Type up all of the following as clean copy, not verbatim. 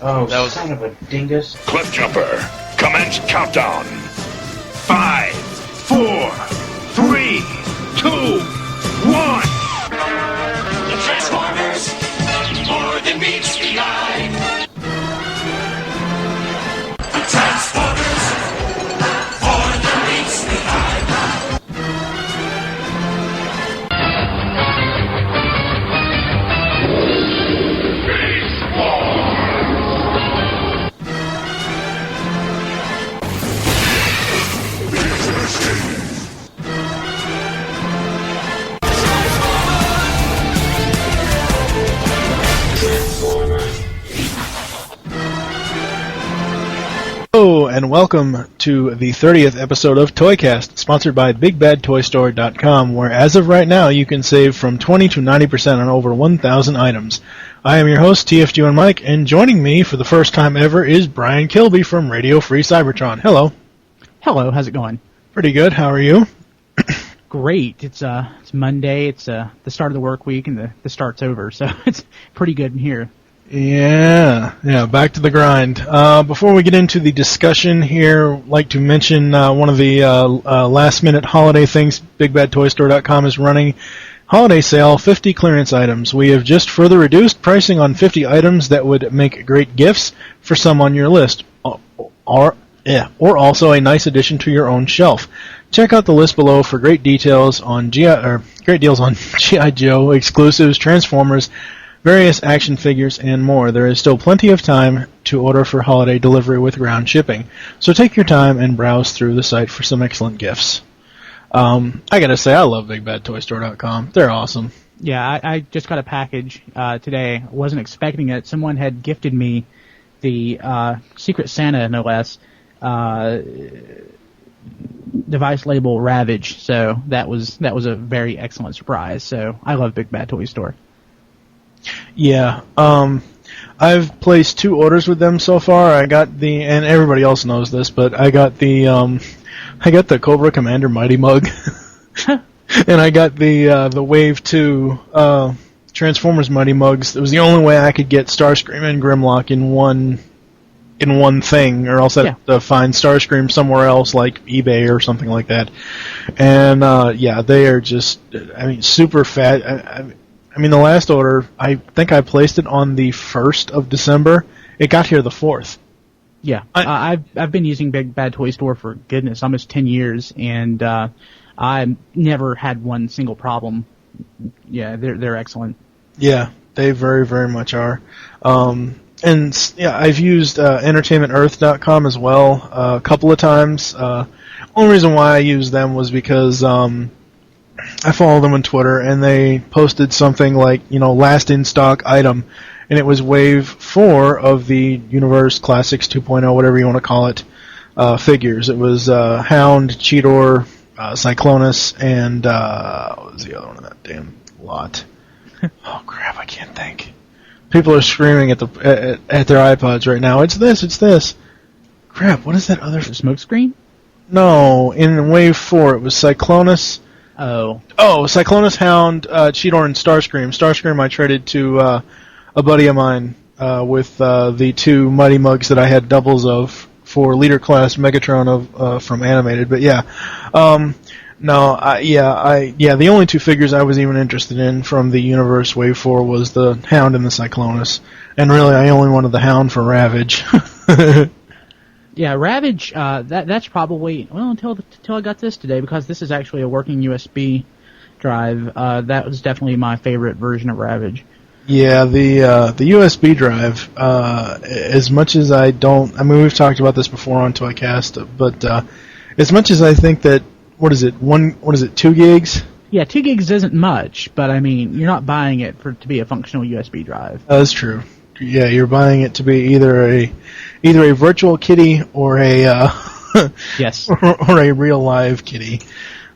Oh, son of a dingus. Cliff Jumper, commence countdown. 5, 4, 3, 2, 1. The Transformers, more than meets the eye. The Transformers, more than meets the eye. Hello, and welcome to the 30th episode of ToyCast, sponsored by BigBadToyStore.com, where as of right now you can save from 20 to 90% on over 1,000 items. I am your host, TFG1Mike, and joining me for the first time ever is Brian Kilby from Radio Free Cybertron. Hello. Hello, how's it going? Pretty good, how are you? Great. It's Monday, it's the start of the work week, and the start's over, so it's pretty good in here. Yeah, back to the grind. Before we get into the discussion here, I'd like to mention one of the last-minute holiday things BigBadToyStore.com is running. Holiday sale, 50 clearance items. We have just further reduced pricing on 50 items that would make great gifts for some on your list, or also a nice addition to your own shelf. Check out the list below for great details on great deals on G.I. Joe, exclusives, Transformers, various action figures, and more. There is still plenty of time to order for holiday delivery with ground shipping, so take your time and browse through the site for some excellent gifts. I gotta say, I love BigBadToyStore.com. They're awesome. Yeah, I just got a package today. I wasn't expecting it. Someone had gifted me the Secret Santa, no less, device label Ravage, so that was a very excellent surprise. So I love Big Bad Toy Store. Yeah, I've placed 2 orders with them so far. I got and everybody else knows this, but I got the Cobra Commander Mighty Mug, and I got the Wave 2 Transformers Mighty Mugs. It was the only way I could get Starscream and Grimlock in one thing, or else I'd have to find Starscream somewhere else, like eBay or something like that. And they are just, super fat. I mean, the last order, I think I placed it on the 1st of December. It got here the 4th. Yeah, I've been using Big Bad Toy Store for, goodness, almost 10 years, and I never had one single problem. Yeah, they're excellent. Yeah, they very, very much are. And yeah, I've used EntertainmentEarth.com as well a couple of times. Only reason why I used them was because I follow them on Twitter, and they posted something like, last in stock item, and it was Wave 4 of the Universe Classics 2.0, whatever you want to call it, figures. It was Hound, Cheetor, Cyclonus, and what was the other one of that damn lot? Oh crap, I can't think. People are screaming at their iPods right now. It's this. Crap, what is that other... Smoke screen? No, in Wave 4 it was Cyclonus... Oh, Cyclonus, Hound, Cheetor, and Starscream. Starscream I traded to a buddy of mine with the 2 Mighty Mugs that I had doubles of for Leader Class Megatron from Animated. But yeah, the only 2 figures I was even interested in from the Universe Wave 4 was the Hound and the Cyclonus. And really, I only wanted the Hound for Ravage. Yeah, Ravage, that's probably, well, until I got this today, because this is actually a working USB drive, that was definitely my favorite version of Ravage. Yeah, the USB drive, as much as we've talked about this before on ToyCast, but as much as I think that, 2 gigs? Yeah, 2 gigs isn't much, but you're not buying it to be a functional USB drive. That's true. Yeah, you're buying it to be either a virtual kitty or a yes, or a real live kitty.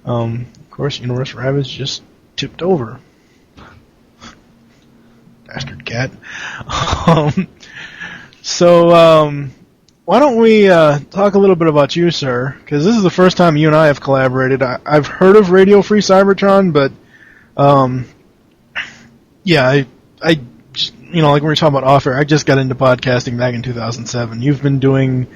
Of course, Universe Ravage just tipped over. Bastard cat. Why don't we talk a little bit about you, sir? Because this is the first time you and I have collaborated. I've heard of Radio Free Cybertron, but I like we were talking about off air, I just got into podcasting back in 2007. You've been doing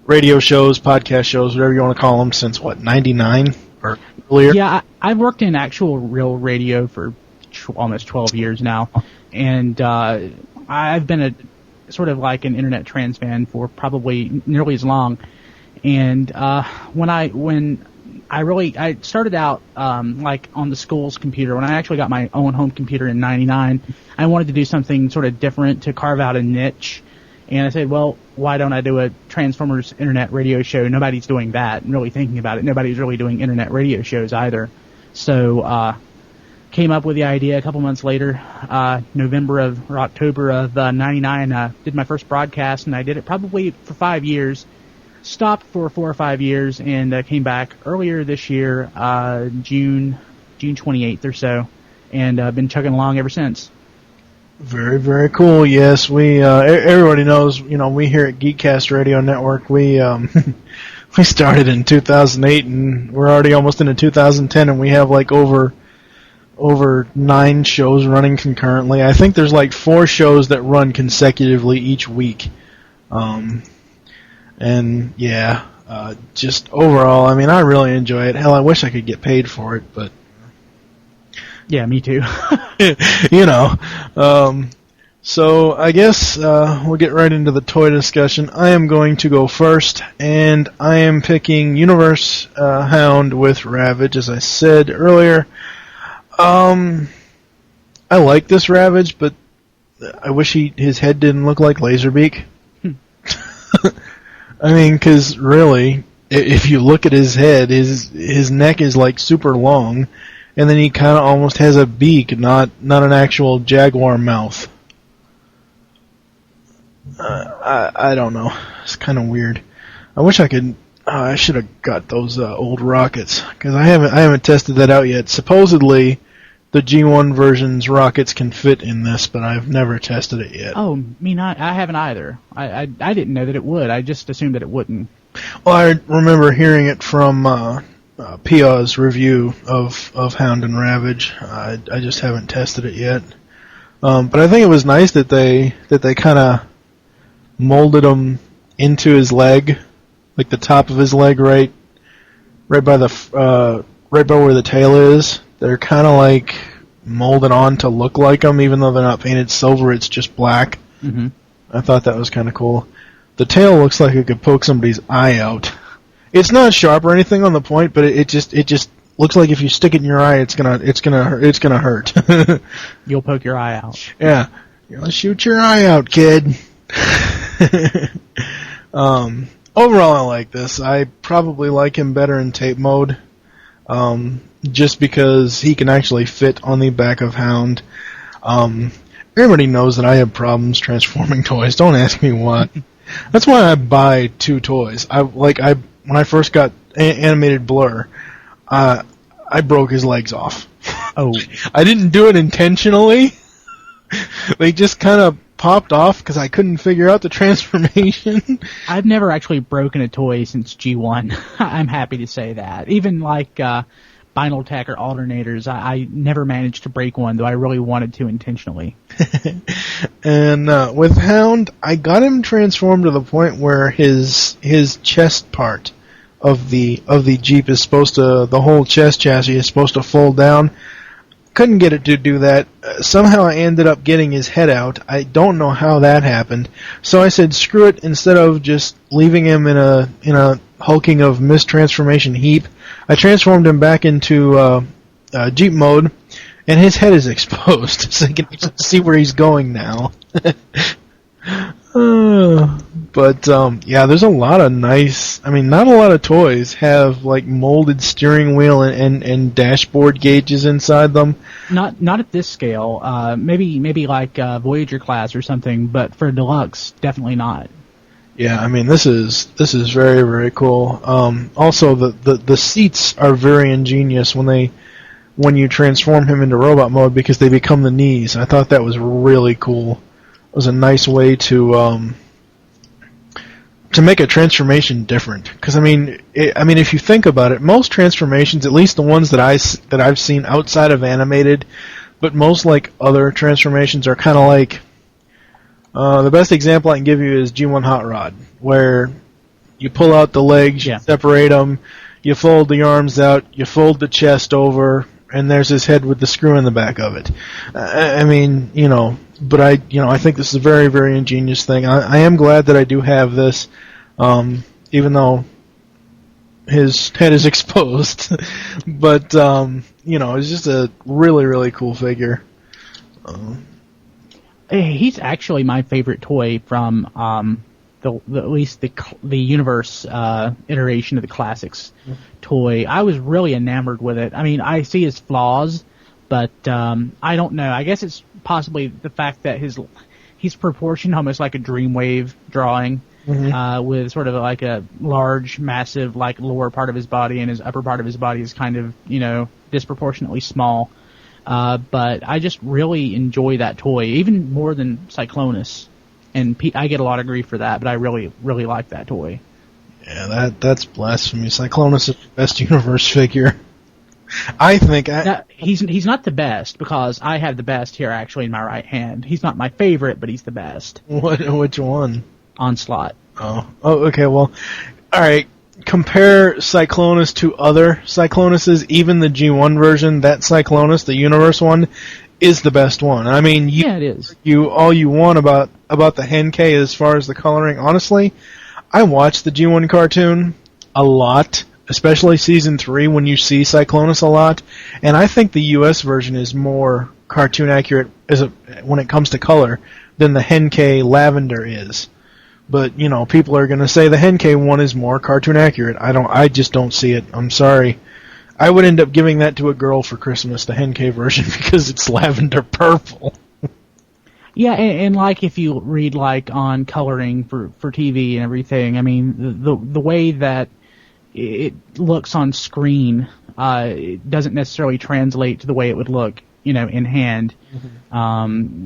radio shows, podcast shows, whatever you want to call them, since what, 99 or earlier? Yeah, I've worked in actual real radio for almost 12 years now, and I've been a sort of like an internet trans fan for probably nearly as long. And when I started out like on the school's computer, when I actually got my own home computer in '99, I wanted to do something sort of different to carve out a niche. And I said, well, why don't I do a Transformers internet radio show? Nobody's doing that. And really thinking about it, nobody's really doing internet radio shows either. So came up with the idea a couple months later, October of '99. Did my first broadcast, and I did it probably for 5 years. Stopped for 4 or 5 years, and came back earlier this year, June 28th or so, and been chugging along ever since. Very, very cool. Yes, we everybody knows. We here at Geekcast Radio Network, we we started in 2008, and we're already almost into 2010, and we have like over 9 shows running concurrently. I think there's like 4 shows that run consecutively each week. And yeah, just overall, I mean, I really enjoy it. Hell, I wish I could get paid for it, but yeah, me too. So I guess we'll get right into the toy discussion. I am going to go first, and I am picking Universe Hound with Ravage, as I said earlier. I like this Ravage, but I wish his head didn't look like Laserbeak. I mean, because really, if you look at his head, his neck is like super long, and then he kind of almost has a beak, not an actual jaguar mouth. I don't know. It's kind of weird. I wish I could. I should have got those old rockets, because I haven't tested that out yet. Supposedly, the G1 version's rockets can fit in this, but I've never tested it yet. Oh, me not. I haven't either. I didn't know that it would. I just assumed that it wouldn't. Well, I remember hearing it from Pia's review of Hound and Ravage. I just haven't tested it yet. But I think it was nice that they kind of molded him into his leg, like the top of his leg, right by where the tail is. They're kind of like molded on to look like them, even though they're not painted silver. It's just black. Mm-hmm. I thought that was kind of cool. The tail looks like it could poke somebody's eye out. It's not sharp or anything on the point, but it just looks like if you stick it in your eye, it's gonna hurt. You'll poke your eye out. Yeah, you're gonna shoot your eye out, kid. Overall, I like this. I probably like him better in tape mode. Just because he can actually fit on the back of Hound. Everybody knows that I have problems transforming toys. Don't ask me what. That's why I buy 2 toys. When I first got Animated Blur, I broke his legs off. Oh. I didn't do it intentionally. They just kind of popped off because I couldn't figure out the transformation. I've never actually broken a toy since G1. I'm happy to say that. Even like Vinyl Tacker alternators, I never managed to break one, though I really wanted to intentionally. And with Hound, I got him transformed to the point where his chest part of the Jeep is supposed to, the whole chest chassis is supposed to fold down. Couldn't get it to do that. Somehow I ended up getting his head out. I don't know how that happened. So I said, screw it. Instead of just leaving him in a hulking of mistransformation heap, I transformed him back into Jeep mode, and his head is exposed, so you can see where he's going now. But yeah, there's a lot of nice. I mean, not a lot of toys have like molded steering wheel and dashboard gauges inside them. Not at this scale. Maybe like Voyager class or something, but for deluxe, definitely not. Yeah, I mean this is very, very cool. Also, the seats are very ingenious when you transform him into robot mode, because they become the knees. I thought that was really cool. It was a nice way to make a transformation different. Because I mean, if you think about it, most transformations, at least the ones that I've seen outside of animated, but most like other transformations are kind of like. The best example I can give you is G1 Hot Rod, where you pull out the legs, you separate them, you fold the arms out, you fold the chest over, and there's his head with the screw in the back of it. I mean, but I think this is a very, very ingenious thing. I am glad that I do have this, even though his head is exposed. But, it's just a really, really cool figure. He's actually my favorite toy from at least the universe iteration of the classics toy. I was really enamored with it. I mean, I see his flaws, but I don't know. I guess it's possibly the fact that he's proportioned almost like a Dreamwave drawing, with sort of like a large, massive, like lower part of his body, and his upper part of his body is kind of disproportionately small. But I just really enjoy that toy, even more than Cyclonus. And I get a lot of grief for that, but I really, really like that toy. Yeah, that's blasphemy. Cyclonus is the best universe figure. I think... he's not the best, because I have the best here actually in my right hand. He's not my favorite, but he's the best. Which one? Onslaught. Oh, okay, well, alright. Compare Cyclonus to other Cyclonuses, even the G1 version, that Cyclonus, the universe one, is the best one. I mean, it is. All you want about the Henkei as far as the coloring. Honestly, I watched the G1 cartoon a lot, especially season 3 when you see Cyclonus a lot, and I think the US version is more cartoon accurate when it comes to color than the Henkei Lavender is. But, people are going to say the Henkei one is more cartoon accurate. I just don't see it. I'm sorry. I would end up giving that to a girl for Christmas, the Henkei version, because it's lavender purple. Yeah, and like if you read like on coloring for TV and everything, I mean, the way that it looks on screen, it doesn't necessarily translate to the way it would look, in hand.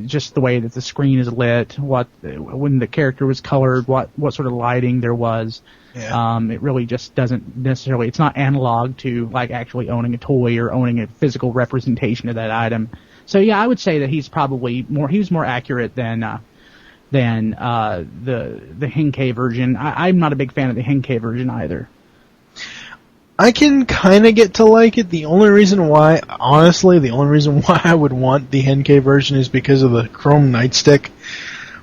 Just the way that the screen is lit, when the character was colored, what sort of lighting there was. Yeah. It really just doesn't necessarily, it's not analog to like actually owning a toy or owning a physical representation of that item. So yeah, I would say that he's probably more accurate than the Henkei version. I'm not a big fan of the Henkei version either. I can kind of get to like it. The only reason why I would want the Henkei version is because of the chrome nightstick.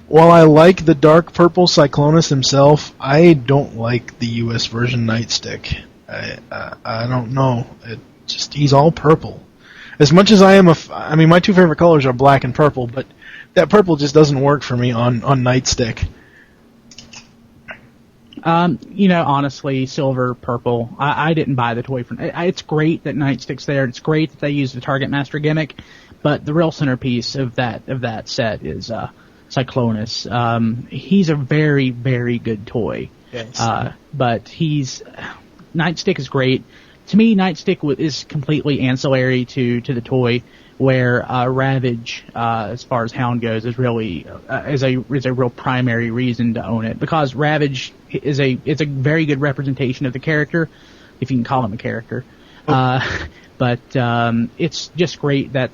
While I like the dark purple Cyclonus himself, I don't like the US version nightstick. I don't know. He's all purple. As much as I am my two favorite colors are black and purple, but that purple just doesn't work for me on nightstick. Honestly, silver, purple. I didn't buy the toy it's great that Nightstick's there. It's great that they use the Target Master gimmick, but the real centerpiece of that set is Cyclonus. He's a very, very good toy. Yes. But Nightstick is great. To me, Nightstick is completely ancillary to the toy, where Ravage, as far as Hound goes, is really is a real primary reason to own it, because Ravage is a very good representation of the character, if you can call him a character. But it's just great that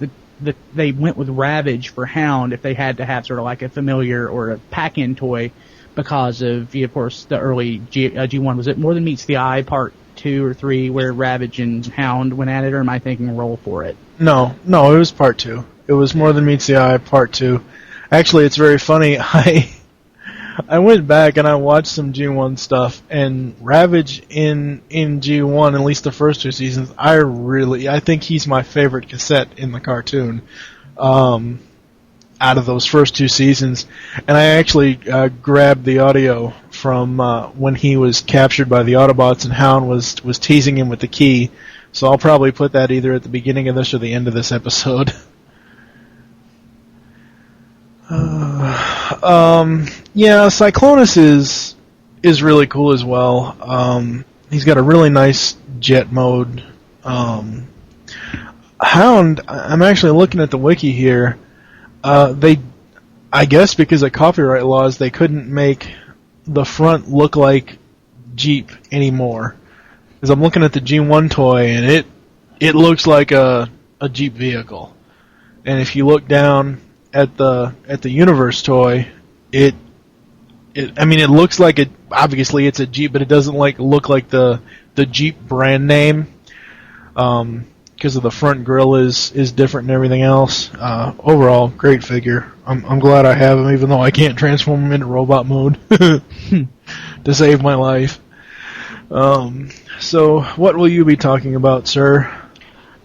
they went with Ravage for Hound if they had to have sort of like a familiar or a pack-in toy, because of course the early G1. Was it More Than Meets the Eye Part 2 or 3 where Ravage and Hound went at it, or am I thinking a roll for it? No, it was Part 2. It was More Than Meets the Eye Part 2. Actually, it's very funny. I went back and I watched some G1 stuff, and Ravage in G1, at least the first 2 seasons, I think he's my favorite cassette in the cartoon. Out of those first 2 seasons, and I actually grabbed the audio from when he was captured by the Autobots and Hound was teasing him with the key, so I'll probably put that either at the beginning of this or the end of this episode. Cyclonus is really cool as well. He's got a really nice jet mode. Hound, I'm actually looking at the wiki here. I guess because of copyright laws, they couldn't make the front look like Jeep anymore. Because I'm looking at the G1 toy, and it looks like a Jeep vehicle. And if you look down at the Universe toy, it looks like it. Obviously, it's a Jeep, but it doesn't look like the Jeep brand name. Because of the front grille is different and everything else. Overall, great figure. I'm glad I have him, even though I can't transform him into robot mode to save my life. So, what will you be talking about, sir?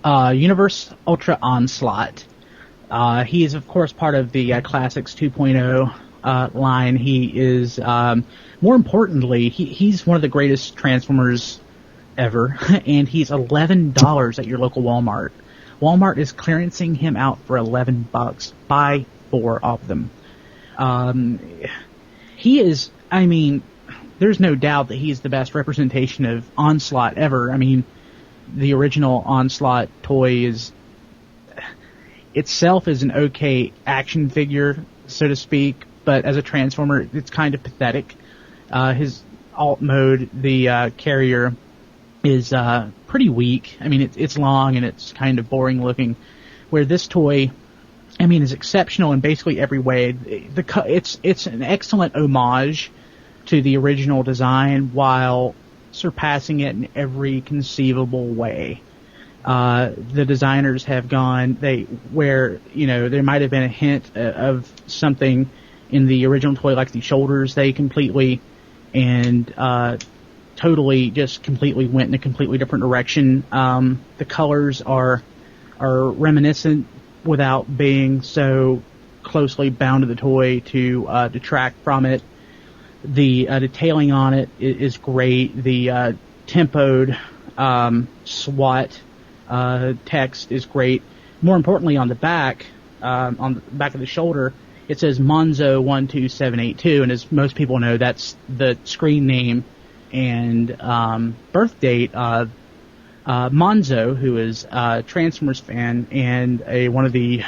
Universe Ultra Onslaught. He is, of course, part of the Classics 2.0 line. He is, more importantly, he's one of the greatest Transformers ever, and he's $11 at your local Walmart. Walmart is clearancing him out for $11. Buy 4 of them. He is, there's no doubt that he's the best representation of Onslaught ever. The original Onslaught toy itself is an okay action figure, so to speak, but as a Transformer, it's kind of pathetic. His alt mode, the carrier, is pretty weak. It's long and it's kind of boring looking, where this toy, is exceptional in basically every way. It's an excellent homage to the original design while surpassing it in every conceivable way. The designers have gone where there might have been a hint of something in the original toy, like the shoulders. They completely and completely went in a completely different direction. The colors are reminiscent without being so closely bound to the toy to detract from it. The detailing on it is great. The tempoed SWAT text is great. More importantly, on the back of the shoulder, it says Monzo 12782, and as most people know, that's the screen name and birth date of Monzo, who is a Transformers fan and one of the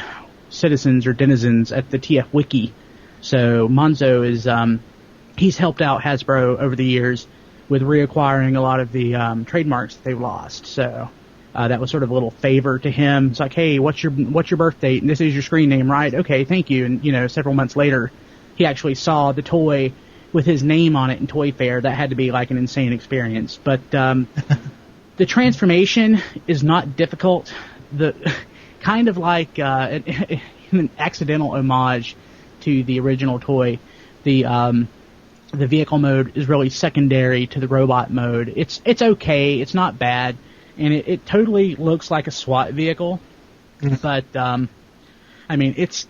citizens or denizens at the TF Wiki. So Monzo is he's helped out Hasbro over the years with reacquiring a lot of the trademarks that they've lost. So that was sort of a little favor to him. It's like, hey, what's your birth date? And this is your screen name, right? Okay, thank you. And several months later, he actually saw the toy with his name on it in Toy Fair. That had to be like an insane experience. But the transformation is not difficult. The kind of like an accidental homage to the original toy. The vehicle mode is really secondary to the robot mode. It's okay. It's not bad, and it totally looks like a SWAT vehicle. But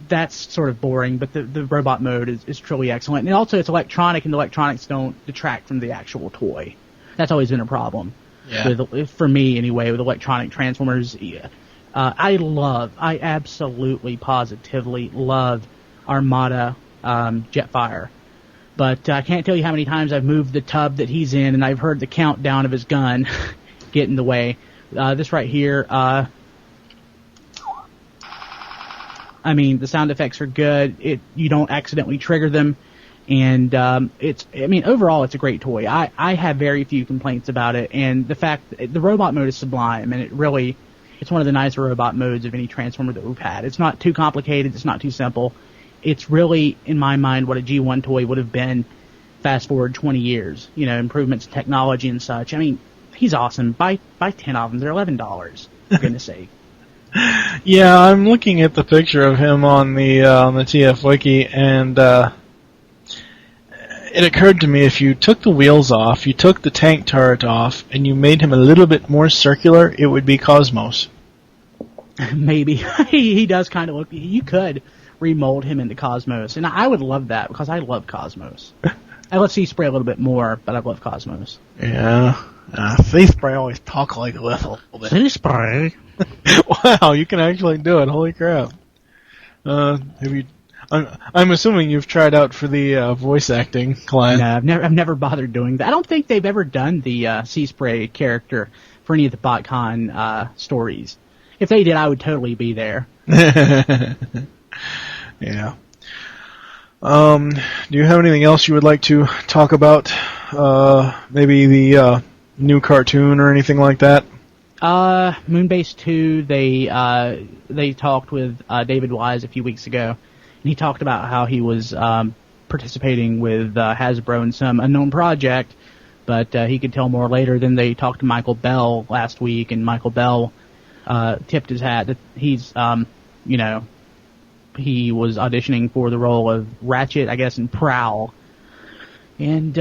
that's sort of boring. But the robot mode is truly excellent, and also it's electronic, and the electronics don't detract from the actual toy. That's always been a problem. Yeah. For me anyway, with electronic Transformers. I absolutely, positively love Armada Jetfire. But I can't tell you how many times I've moved the tub that he's in, and I've heard the countdown of his gun get in the way. This right here, the sound effects are good. You don't accidentally trigger them, and overall, it's a great toy. I have very few complaints about it, and the fact that the robot mode is sublime, and it's one of the nicer robot modes of any Transformer that we've had. It's not too complicated. It's not too simple. It's really, in my mind, what a G1 toy would have been fast forward 20 years. Improvements in technology and such. He's awesome. Buy 10 of them. They're $11, for goodness sake. Yeah, I'm looking at the picture of him on the TF Wiki, and it occurred to me, if you took the wheels off, you took the tank turret off, and you made him a little bit more circular, it would be Cosmos. Maybe. He does kind of look... You could remold him into Cosmos, and I would love that, because I love Cosmos. I love Sea-Spray a little bit more, but I love Cosmos. Yeah. Sea-Spray always talk like this a little bit. Sea-Spray? Wow, you can actually do it. Holy crap. I'm assuming you've tried out for the voice acting class. No, I've never bothered doing that. I don't think they've ever done the Sea-Spray character for any of the BotCon stories. If they did, I would totally be there. Yeah. Do you have anything else you would like to talk about? Maybe the new cartoon or anything like that? Moonbase 2, they talked with David Wise a few weeks ago, and he talked about how he was participating with Hasbro in some unknown project, but he could tell more later. Then they talked to Michael Bell last week, and Michael Bell tipped his hat that he's, he was auditioning for the role of Ratchet, I guess, in Prowl. And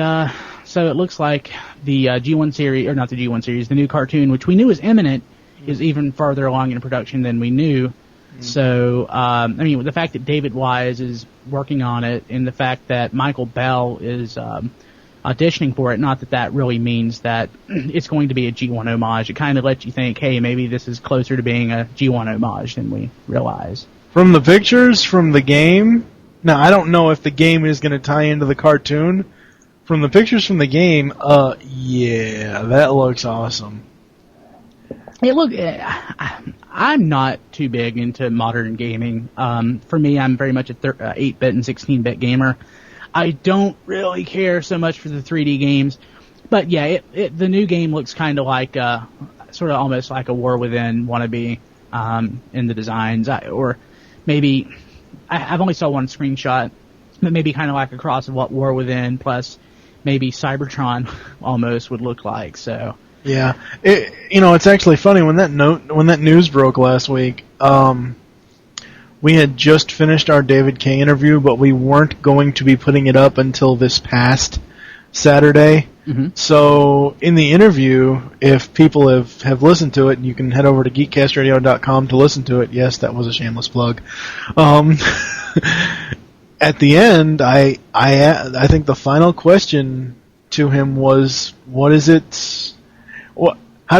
so it looks like the G1 series, or not the G1 series, the new cartoon, which we knew was imminent, is even farther along in production than we knew. Mm-hmm. So, the fact that David Wise is working on it, and the fact that Michael Bell is auditioning for it, not that really means that it's going to be a G1 homage. It kind of lets you think, hey, maybe this is closer to being a G1 homage than we realize. From the pictures from the game, now I don't know if the game is going to tie into the cartoon. From the pictures from the game, yeah, that looks awesome. I'm not too big into modern gaming. For me, I'm very much a 8-bit and 16-bit gamer. I don't really care so much for the 3D games, but yeah, the new game looks kind of like sort of almost like a War Within wannabe in the designs, or maybe I've only saw one screenshot, but maybe kind of like a cross of what War Within plus maybe Cybertron almost would look like. So yeah, it's actually funny when that news broke last week. We had just finished our David K interview, but we weren't going to be putting it up until this past Saturday. Mm-hmm. So in the interview, if people have listened to it, and you can head over to geekcastradio.com to listen to it. Yes, that was a shameless plug. At the end, I think the final question to him was, how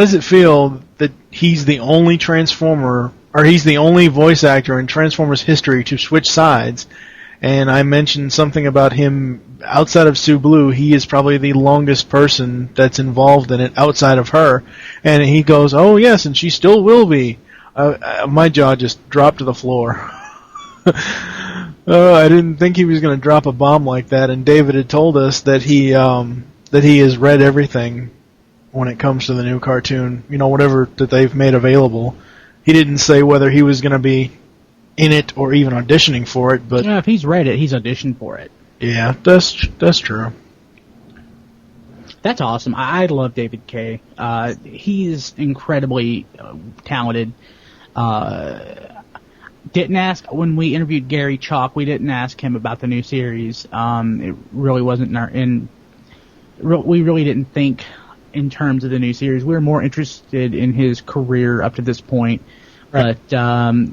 does it feel that he's the only Transformer, or he's the only voice actor in Transformers history to switch sides? And I mentioned something about him outside of Sue Blue. He is probably the longest person that's involved in it outside of her. And he goes, "Oh yes, and she still will be." My jaw just dropped to the floor. I didn't think he was going to drop a bomb like that. And David had told us that he has read everything when it comes to the new cartoon. Whatever that they've made available. He didn't say whether he was going to be in it or even auditioning for it, but if he's read it, he's auditioned for it. Yeah, that's true. That's awesome. I love David K. He's incredibly talented. Didn't ask when we interviewed Gary Chalk. We didn't ask him about the new series. It really wasn't we really didn't think in terms of the new series. We were more interested in his career up to this point. Right. But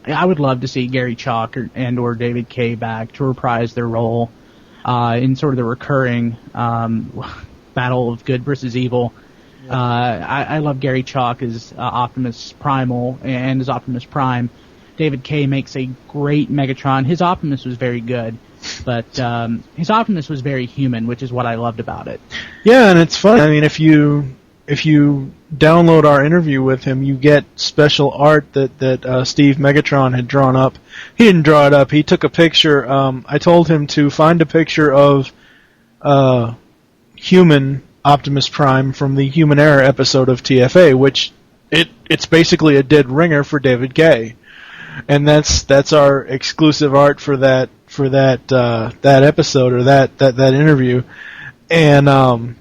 I would love to see Gary Chalk or David K. back to reprise their role in sort of the recurring battle of good versus evil. Yeah. I love Gary Chalk as Optimus Primal and as Optimus Prime. David K. makes a great Megatron. His Optimus was very good, but his Optimus was very human, which is what I loved about it. Yeah, and it's fun. I mean, if you download our interview with him, you get special art that Steve Megatron had drawn up. He didn't draw it up. He took a picture. I told him to find a picture of human Optimus Prime from the Human Error episode of TFA, which it's basically a dead ringer for David K. And that's our exclusive art for that episode or that interview. And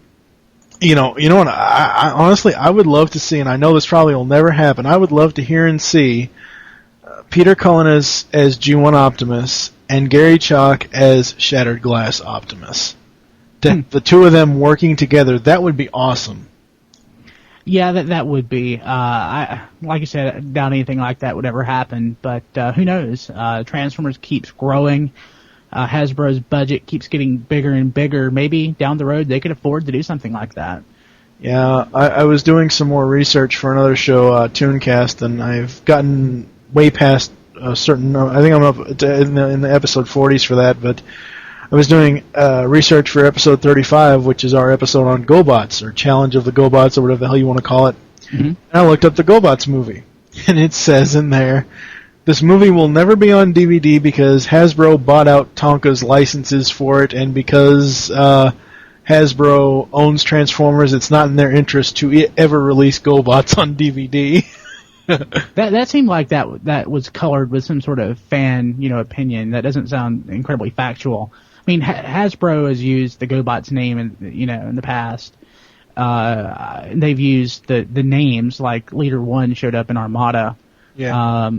you know what? I honestly would love to see, and I know this probably will never happen. I would love to hear and see Peter Cullen as G1 Optimus and Gary Chalk as Shattered Glass Optimus. The two of them working together, that would be awesome. Yeah, that would be. Like I said, I doubt anything like that would ever happen, but who knows? Transformers keeps growing. Hasbro's budget keeps getting bigger and bigger. Maybe down the road they could afford to do something like that. Yeah, I was doing some more research for another show, ToyCast, and I've gotten way past a certain. I think I'm up in the episode 40s for that, but I was doing research for episode 35, which is our episode on GoBots, or Challenge of the GoBots, or whatever the hell you want to call it. Mm-hmm. And I looked up the GoBots movie, and it says in there, this movie will never be on DVD because Hasbro bought out Tonka's licenses for it, and because Hasbro owns Transformers, it's not in their interest to ever release GoBots on DVD. That seemed like that was colored with some sort of fan, opinion. That doesn't sound incredibly factual. I mean, Hasbro has used the GoBots name in the past. They've used the names, like Leader 1 showed up in Armada. Yeah.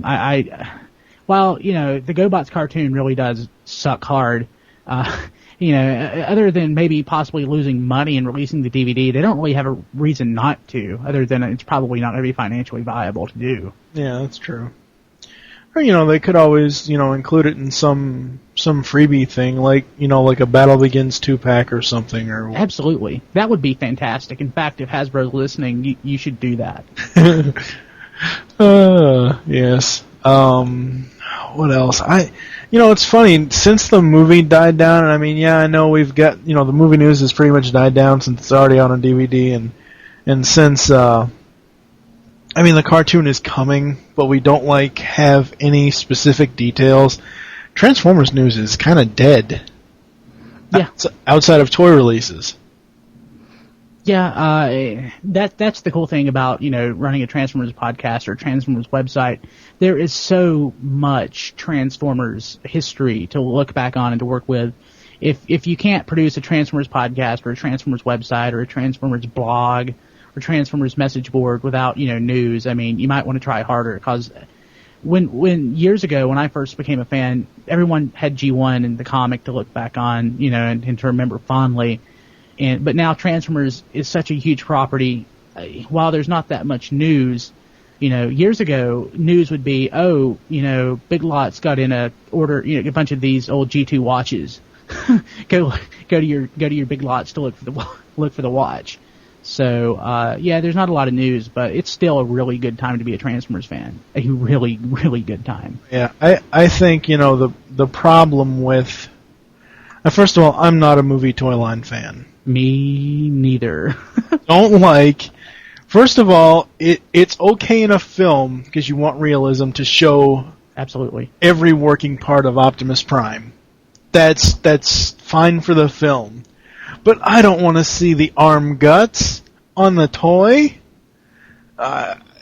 Well, the GoBots cartoon really does suck hard. Other than maybe possibly losing money and releasing the DVD, they don't really have a reason not to, other than it's probably not going to be financially viable to do. Yeah, that's true. Or, they could always, include it in some freebie thing, like a Battle Begins 2-pack or something. Or Absolutely. That would be fantastic. In fact, if Hasbro's listening, you should do that. Yes. What else? It's funny, since the movie died down, and I know we've got, the movie news has pretty much died down since it's already out on DVD, and since, the cartoon is coming, but we don't, have any specific details, Transformers news is kind of dead. Yeah. Outside of toy releases. Yeah, that's the cool thing about, running a Transformers podcast or Transformers website. There is so much Transformers history to look back on and to work with. If you can't produce a Transformers podcast or a Transformers website or a Transformers blog or Transformers message board without, news, you might want to try harder, because when years ago, when I first became a fan, everyone had G1 and the comic to look back on, and to remember fondly. But now Transformers is such a huge property. While there's not that much news, years ago news would be, Big Lots got in a bunch of these old G2 watches. go to your Big Lots to look for the watch. So there's not a lot of news, but it's still a really good time to be a Transformers fan. A really, really good time. Yeah, I think the problem with first of all, I'm not a movie toy line fan. Me neither. First of all, it's okay in a film because you want realism to show absolutely every working part of Optimus Prime. That's fine for the film. But I don't want to see the arm guts on the toy.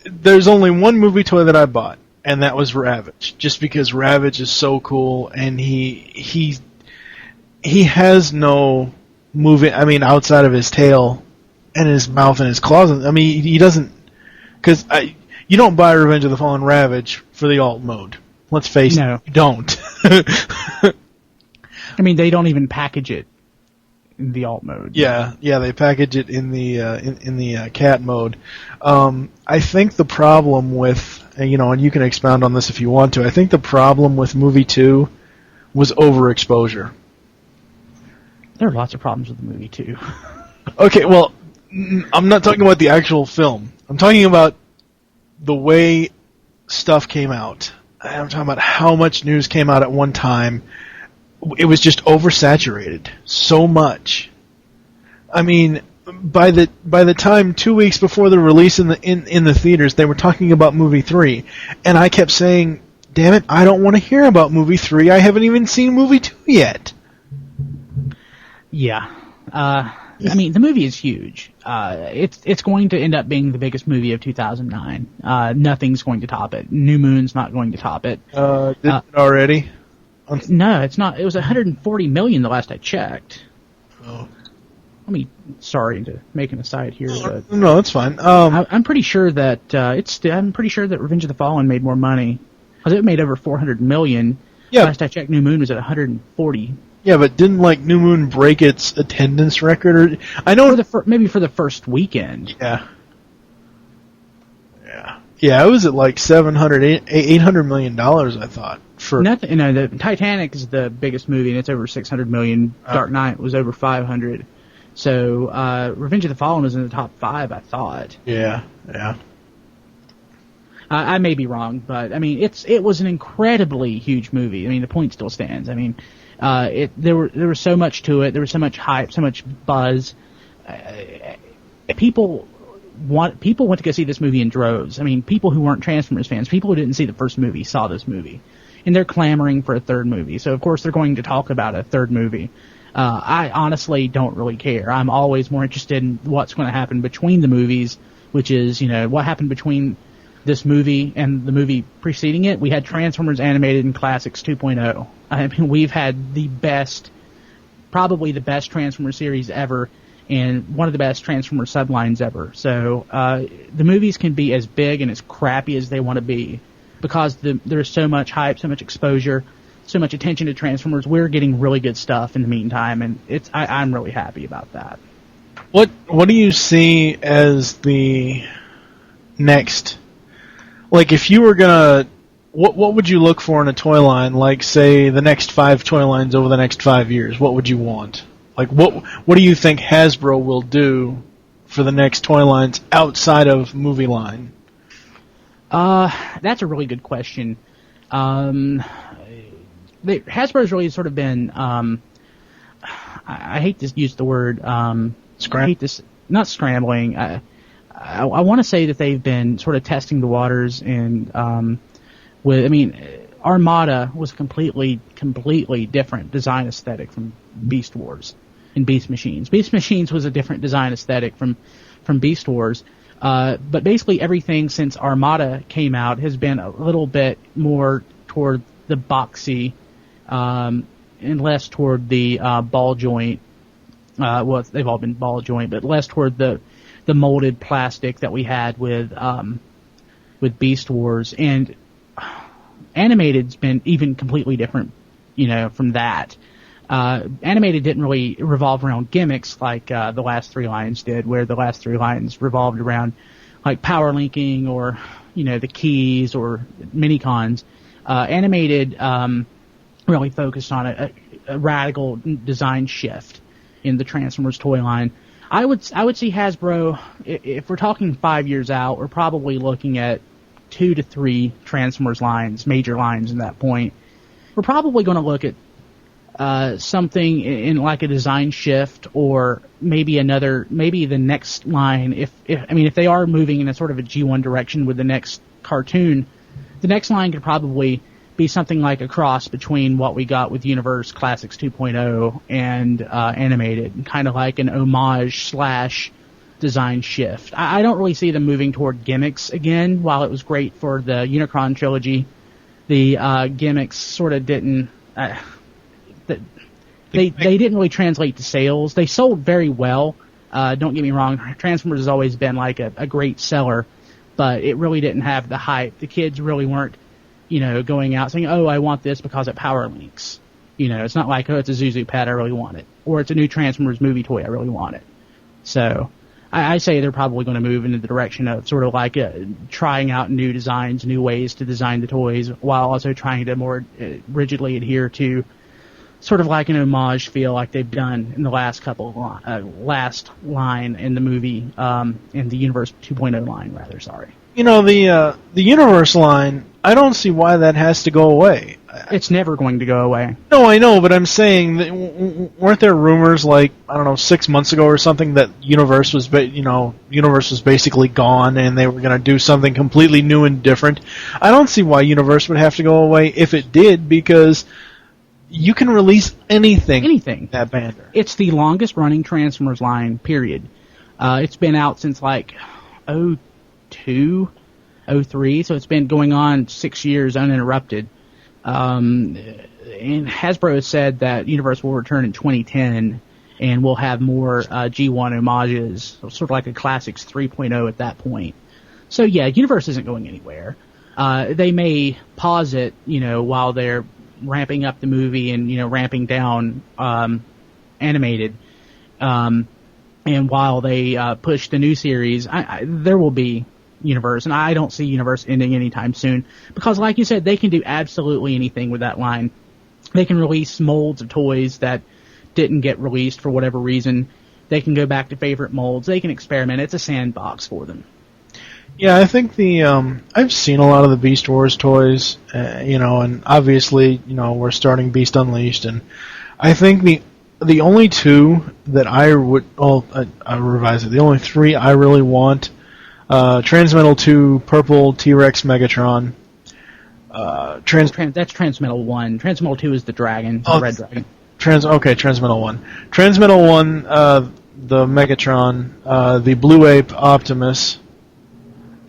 There's only one movie toy that I bought, and that was Ravage. Just because Ravage is so cool, and he has no moving, outside of his tail and his mouth and his claws. He doesn't, because you don't buy Revenge of the Fallen Ravage for the alt mode. Let's face it, you don't. They don't even package it in the alt mode. Yeah, they package it in the cat mode. I think the problem with, and you can expound on this if you want to, I think the problem with movie 2 was overexposure. There are lots of problems with the movie, too. Okay, well, I'm not talking about the actual film. I'm talking about the way stuff came out. I'm talking about how much news came out at one time. It was just oversaturated. So much. By the time 2 weeks before the release in the theaters, they were talking about movie 3. And I kept saying, damn it, I don't want to hear about movie 3. I haven't even seen movie 2 yet. Yeah. The movie is huge. It's going to end up being the biggest movie of 2009. Nothing's going to top it. New Moon's not going to top it. Did it already? No, it's not. It was $140 million the last I checked. Oh. Sorry to make an aside here, but no, it's fine. I'm pretty sure that I'm pretty sure that Revenge of the Fallen made more money, because it made over $400 million. Yeah. Last I checked, New Moon was at $140. Yeah, but didn't New Moon break its attendance record? Or I know maybe for the first weekend. Yeah. It was at $800 million. I thought for nothing. The Titanic is the biggest movie, and it's over $600 million. Dark Knight was over $500. So Revenge of the Fallen was in the top 5, I thought. Yeah. I may be wrong, but it was an incredibly huge movie. The point still stands. There was so much to it. There was so much hype, so much buzz. People went to go see this movie in droves. People who weren't Transformers fans, people who didn't see the first movie, saw this movie, and they're clamoring for a third movie. So of course they're going to talk about a third movie. I honestly don't really care. I'm always more interested in what's going to happen between the movies, which is, what happened between this movie and the movie preceding it. We had Transformers Animated and Classics 2.0. I mean, we've had probably the best Transformers series ever, and one of the best Transformers sublines ever. So the movies can be as big and as crappy as they want to be, because there's so much hype, so much exposure, so much attention to Transformers. We're getting really good stuff in the meantime, and I'm really happy about that. What do you see as the next? Like, if you were gonna, what would you look for in a toy line? Like, say, the next 5 toy lines over the next 5 years. What would you want? Like, what do you think Hasbro will do for the next toy lines outside of movie line? That's a really good question. Hasbro's really sort of been, I hate to use the word, I hate this, not scrambling. I want to say that they've been sort of testing the waters, and Armada was completely different design aesthetic from Beast Wars and Beast Machines. Beast Machines was a different design aesthetic from Beast Wars. But basically everything since Armada came out has been a little bit more toward the boxy, and less toward the ball joint. Well, they've all been ball joint, but less toward the molded plastic that we had with Beast Wars. And Animated's been even completely different, from that. Animated didn't really revolve around gimmicks like the last 3 lines did, where the last 3 lines revolved around like power linking or the keys or mini-cons. Animated really focused on a radical design shift in the Transformers toy line. I would see Hasbro, if we're talking 5 years out, we're probably looking at 2 to 3 Transformers lines, major lines in that point. We're probably going to look at something in like a design shift, or maybe the next line. If they are moving in a sort of a G1 direction with the next cartoon, the next line could probably be something like a cross between what we got with Universe Classics 2.0 and Animated, kind of like an homage / design shift. I don't really see them moving toward gimmicks again. While it was great for the Unicron trilogy, the gimmicks sort of didn't. They didn't really translate to sales. They sold very well. Don't get me wrong. Transformers has always been like a great seller, but it really didn't have the hype. The kids really weren't, going out saying, "Oh, I want this because it power links." It's not like, "Oh, it's a Zuzu pet, I really want it," or "It's a new Transformers movie toy, I really want it." So I say they're probably going to move into the direction of sort of like trying out new designs, new ways to design the toys, while also trying to more rigidly adhere to sort of like an homage feel, like they've done in the last last line in the movie, in the Universe 2.0 line, rather. Sorry. The Universe line, I don't see why that has to go away. It's never going to go away. No, I know, but I'm saying that weren't there rumors 6 months ago or something that Universe was basically gone and they were going to do something completely new and different? I don't see why Universe would have to go away if it did, because you can release anything. That banner. It's the longest running Transformers line, period. It's been out since 2002, 2003, so it's been going on 6 years uninterrupted. And Hasbro has said that Universe will return in 2010, and we'll have more G1 homages, sort of like a Classics 3.0 at that point. So yeah, Universe isn't going anywhere. They may pause it, while they're ramping up the movie and ramping down Animated, and while they push the new series, there will be Universe, and I don't see Universe ending anytime soon, because like you said, they can do absolutely anything with that line. They can release molds of toys that didn't get released for whatever reason. They can go back to favorite molds. They can experiment. It's a sandbox for them. Yeah, I think I've seen a lot of the Beast Wars toys, and obviously, we're starting Beast Unleashed, and I think the only 2 that I'll revise it. The only 3 I really want, Transmetal 2, Purple T-Rex Megatron. That's Transmetal 1. Transmetal 2 is the dragon, the red dragon. Transmetal 1. Transmetal 1, the Megatron, the Blue Ape Optimus,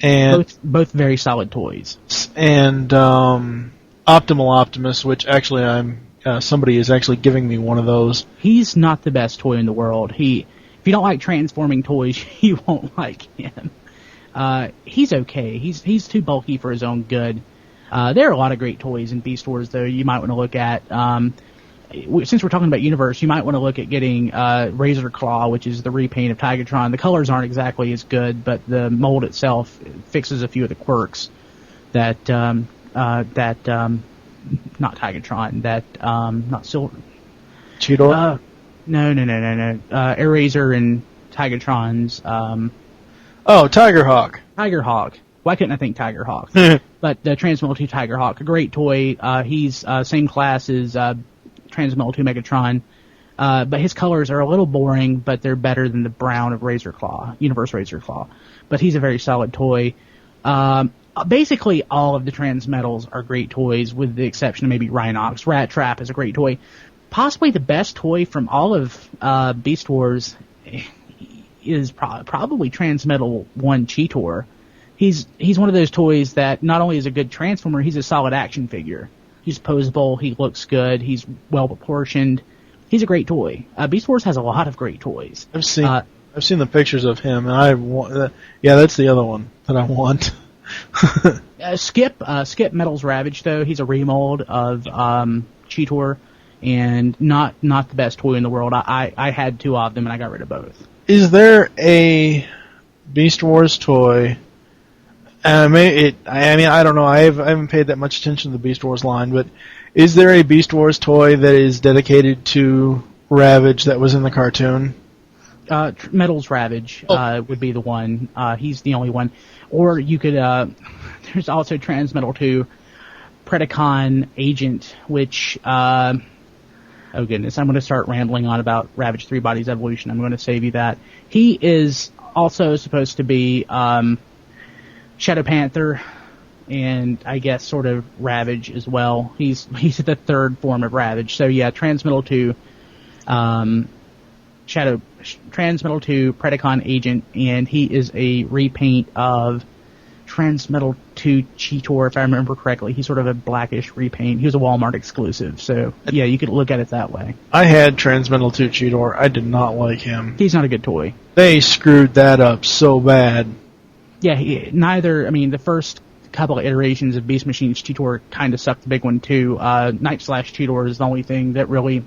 and both very solid toys. And Optimal Optimus, which actually somebody is actually giving me one of those. He's not the best toy in the world. If you don't like transforming toys, you won't like him. He's okay. He's too bulky for his own good. There are a lot of great toys in Beast Wars, though. You might want to look at. Since we're talking about Universe, you might want to look at getting Razor Claw, which is the repaint of Tigatron. The colors aren't exactly as good, but the mold itself fixes a few of the quirks that not Tigatron, not Silver. Cheetor? No. Air Razor and Tigatron's. Tigerhawk. Tigerhawk. Why couldn't I think Tigerhawk? But the Transmetal 2 Tigerhawk, a great toy. He's same class as Transmetal 2 Megatron. But his colors are a little boring, but they're better than the brown of Razor Claw, Universe Razor Claw. But he's a very solid toy. Basically, all of the Transmetals are great toys, with the exception of maybe Rhinox. Rat Trap is a great toy. Possibly the best toy from all of Beast Wars is probably Transmetal 1 Cheetor. He's one of those toys that not only is a good Transformer, he's a solid action figure. He's posable, he looks good, he's well proportioned. He's a great toy. Beast Wars has a lot of great toys. I've seen the pictures of him, and that's the other one that I want. Skip Metal's Ravage, though. He's a remold of Cheetor, and not the best toy in the world. I had two of them, and I got rid of both. Is there a Beast Wars toy? I don't know. I haven't paid that much attention to the Beast Wars line, but is there a Beast Wars toy that is dedicated to Ravage that was in the cartoon? Metal's Ravage would be the one. He's the only one. Or you could, there's also Transmetal 2 Predacon Agent, which, oh goodness, I'm going to start rambling on about Ravage 3 Body's evolution. I'm going to save you that. He is also supposed to be Shadow Panther, and I guess sort of Ravage as well. He's the third form of Ravage. So yeah, Transmetal 2, Transmetal 2 Predacon Agent, and he is a repaint of Transmetal 2 Cheetor, if I remember correctly. He's sort of a blackish repaint. He was a Walmart exclusive, so yeah, you could look at it that way. I had Transmetal 2 Cheetor. I did not like him. He's not a good toy. They screwed that up so bad. Yeah, the first couple of iterations of Beast Machine's Cheetor kind of sucked the big one too. Night/Slash Cheetor is the only thing that really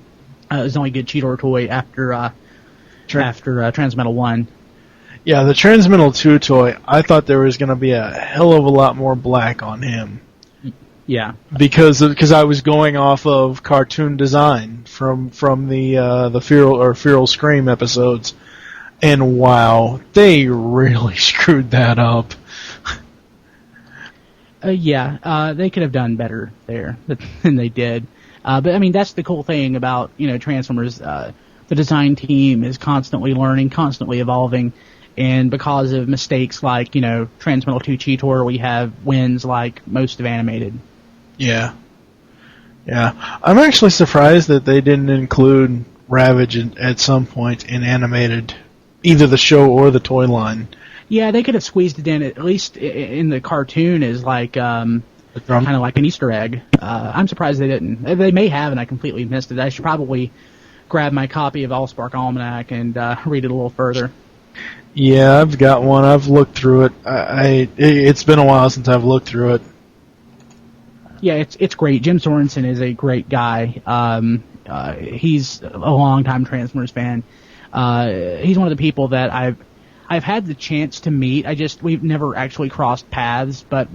is the only good Cheetor toy after Transmetal 1. Yeah, the Transmetal 2 toy, I thought there was going to be a hell of a lot more black on him. Yeah. Because I was going off of cartoon design from the Feral Scream episodes. And wow, they really screwed that up. They could have done better there than they did. But I mean, that's the cool thing about, Transformers. The design team is constantly learning, constantly evolving, and because of mistakes like, Transmetal 2 Cheetor, we have wins like most of Animated. Yeah. I'm actually surprised that they didn't include Ravage at some point in Animated, either the show or the toy line. Yeah, they could have squeezed it in, at least in the cartoon, as like kind of like an Easter egg. I'm surprised they didn't. They may have, and I completely missed it. I should probably grab my copy of Allspark Almanac and read it a little further. Yeah, I've got one. I've looked through it. It's been a while since I've looked through it. Yeah, it's great. Jim Sorensen is a great guy. He's a longtime Transformers fan. He's one of the people that I've had the chance to meet. We've never actually crossed paths, but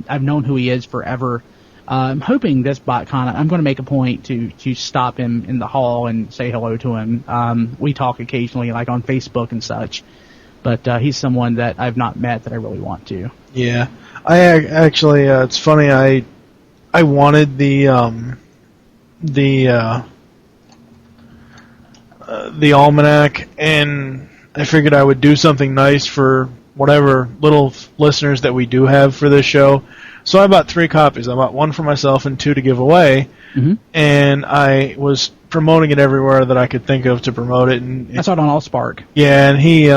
I've known who he is forever. I'm hoping this BotCon, I'm going to make a point to stop him in the hall and say hello to him. We talk occasionally, like on Facebook and such, but he's someone that I've not met that I really want to. Yeah, I actually, it's funny. I wanted the almanac, and I figured I would do something nice for whatever little listeners that we do have for this show. So I bought 3 copies. I bought one for myself and 2 to give away. Mm-hmm. And I was promoting it everywhere that I could think of to promote it. And I saw it on AllSpark. yeah, and he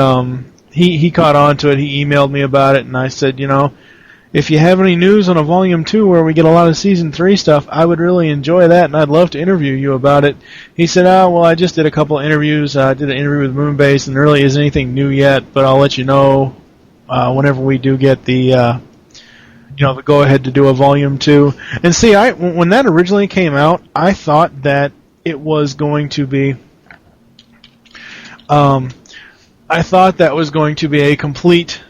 caught on to it. He emailed me about it, and I said, if you have any news on a Volume 2 where we get a lot of Season 3 stuff, I would really enjoy that, and I'd love to interview you about it. He said, I just did a couple of interviews. I did an interview with Moonbase, and there really isn't anything new yet, but I'll let you know whenever we do get the go-ahead to do a Volume 2. And see, when that originally came out, I thought that it was going to be... I thought that was going to be a complete...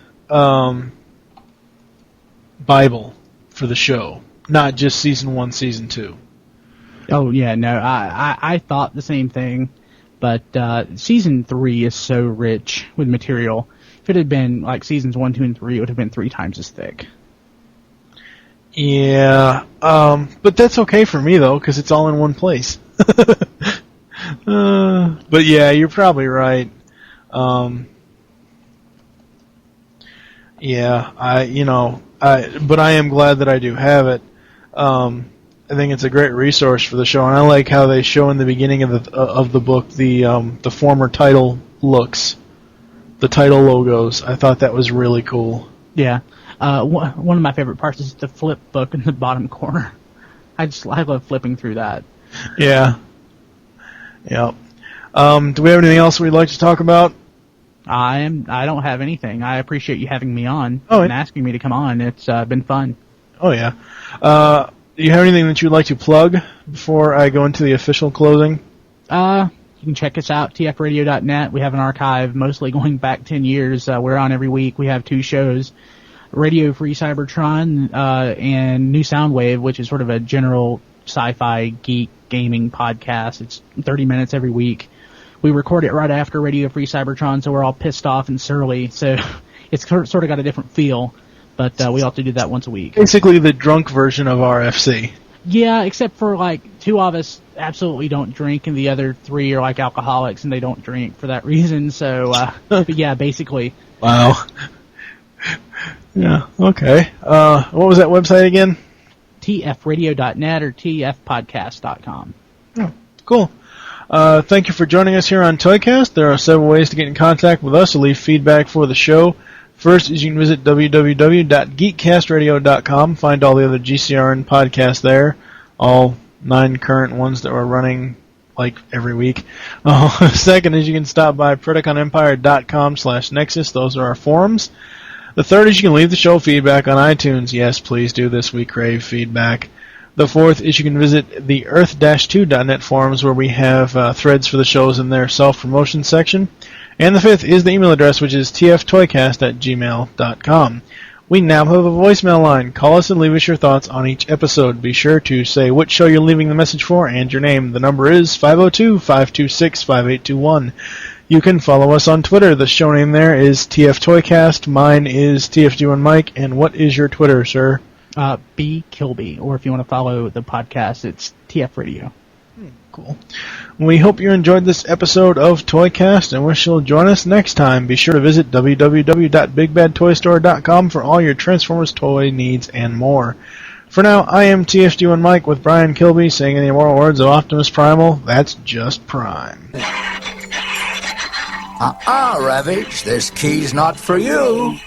Bible for the show, not just Season 1, Season 2. Oh, yeah, no, I thought the same thing, but Season 3 is so rich with material. If it had been like Seasons 1, 2, and 3, it would have been 3 times as thick. Yeah, but that's okay for me, though, because it's all in one place. But yeah, you're probably right. But I am glad that I do have it. I think it's a great resource for the show, and I like how they show in the beginning of the book the former title looks, the title logos. I thought that was really cool. Yeah, one of my favorite parts is the flip book in the bottom corner. I love flipping through that. Yeah. Do we have anything else we'd like to talk about? I don't have anything. I appreciate you having me on and asking me to come on. It's been fun. Oh, yeah. Do you have anything that you'd like to plug before I go into the official closing? You can check us out, tfradio.net. We have an archive mostly going back 10 years. We're on every week. We have 2 shows, Radio Free Cybertron and New Soundwave, which is sort of a general sci-fi geek gaming podcast. It's 30 minutes every week. We record it right after Radio Free Cybertron, so we're all pissed off and surly. So it's sort of got a different feel, but we also do that once a week. Basically the drunk version of RFC. Yeah, except for, 2 of us absolutely don't drink, and the other 3 are, alcoholics, and they don't drink for that reason. So, but yeah, basically. Wow. Yeah, okay. What was that website again? tfradio.net or tfpodcast.com. Oh, cool. Thank you for joining us here on ToyCast. There are several ways to get in contact with us or leave feedback for the show. First is you can visit www.geekcastradio.com. Find all the other GCRN podcasts there, all 9 current ones that we're running every week. Second is you can stop by PecanCtMichael.com/Nexus. Those are our forums. The third is you can leave the show feedback on iTunes. Yes, please do this. We crave feedback. The fourth is you can visit the earth-2.net forums where we have threads for the shows in their self-promotion section. And the fifth is the email address, which is tftoycast@gmail.com. We now have a voicemail line. Call us and leave us your thoughts on each episode. Be sure to say which show you're leaving the message for and your name. The number is 502-526-5821. You can follow us on Twitter. The show name there is TFToycast. Mine is TFG1Mike. And what is your Twitter, sir? B Kilby, or if you want to follow the podcast, it's TF Radio. Cool. We hope you enjoyed this episode of ToyCast and wish you'll join us next time. Be sure to visit www.bigbadtoystore.com for all your Transformers toy needs and more. For now, I am TFG1Mike with Brian Kilby saying in the immortal words of Optimus Primal, that's just Prime. Ravage, this key's not for you.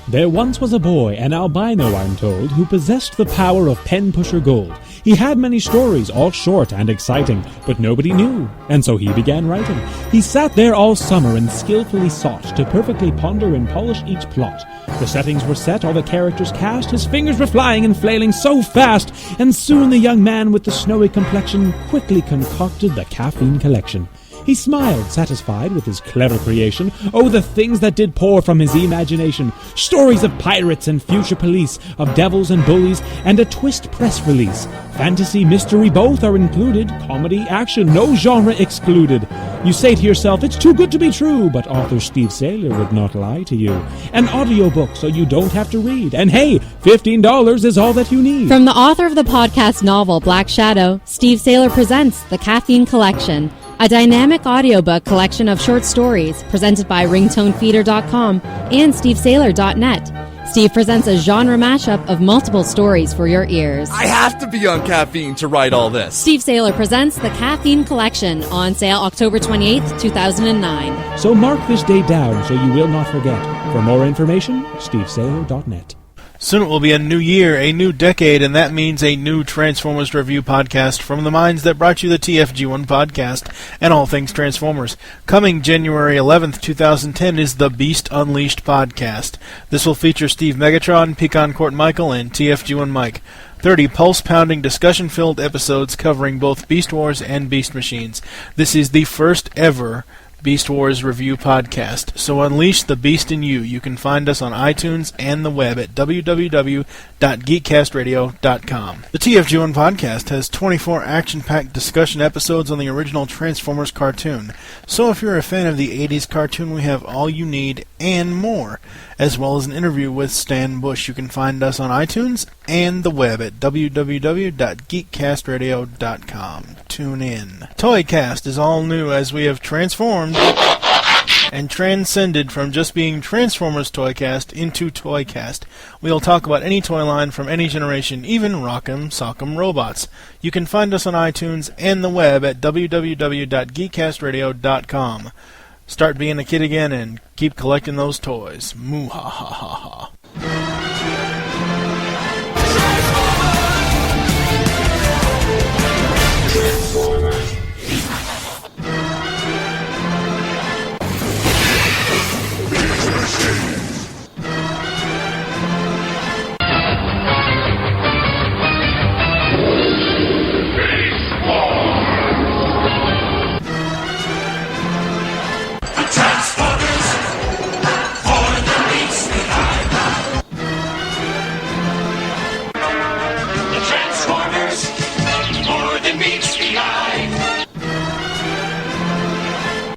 There once was a boy, an albino I'm told, who possessed the power of pen-pusher gold. He had many stories, all short and exciting, but nobody knew, and so he began writing. He sat there all summer and skillfully sought to perfectly ponder and polish each plot. The settings were set, all the characters cast, his fingers were flying and flailing so fast, and soon the young man with the snowy complexion quickly concocted the caffeine collection. He smiled, satisfied with his clever creation. Oh, the things that did pour from his imagination. Stories of pirates and future police, of devils and bullies, and a twist press release. Fantasy, mystery, both are included. Comedy, action, no genre excluded. You say to yourself, it's too good to be true, but author Steve Saylor would not lie to you. An audiobook so you don't have to read. And hey, $15 is all that you need. From the author of the podcast novel Black Shadow, Steve Saylor presents The Caffeine Collection, a dynamic audiobook collection of short stories presented by ringtonefeeder.com and stevesaylor.net. Steve presents a genre mashup of multiple stories for your ears. I have to be on caffeine to write all this. Steve Saylor presents the Caffeine Collection, on sale October 28th, 2009. So mark this date down so you will not forget. For more information, stevesaylor.net. Soon it will be a new year, a new decade, and that means a new Transformers review podcast from the minds that brought you the TFG1 podcast and all things Transformers. Coming January 11th, 2010 is the Beast Unleashed podcast. This will feature Steve Megatron, PecanCtMichael, and TFG1 Mike. 30 pulse-pounding, discussion-filled episodes covering both Beast Wars and Beast Machines. This is the first ever Beast Wars review podcast. So unleash the beast in you. You can find us on iTunes and the web at www.geekcastradio.com. The TFG1 podcast has 24 action-packed discussion episodes on the original Transformers cartoon. So if you're a fan of the 80s cartoon, we have all you need and more, as well as an interview with Stan Bush. You can find us on iTunes and the web at www.geekcastradio.com. Tune in. ToyCast is all new as we have transformed and transcended from just being Transformers ToyCast into ToyCast. We'll talk about any toy line from any generation, even Rock'em Sock'em Robots. You can find us on iTunes and the web at www.geekcastradio.com. Start being a kid again and keep collecting those toys. Moo ha ha ha ha.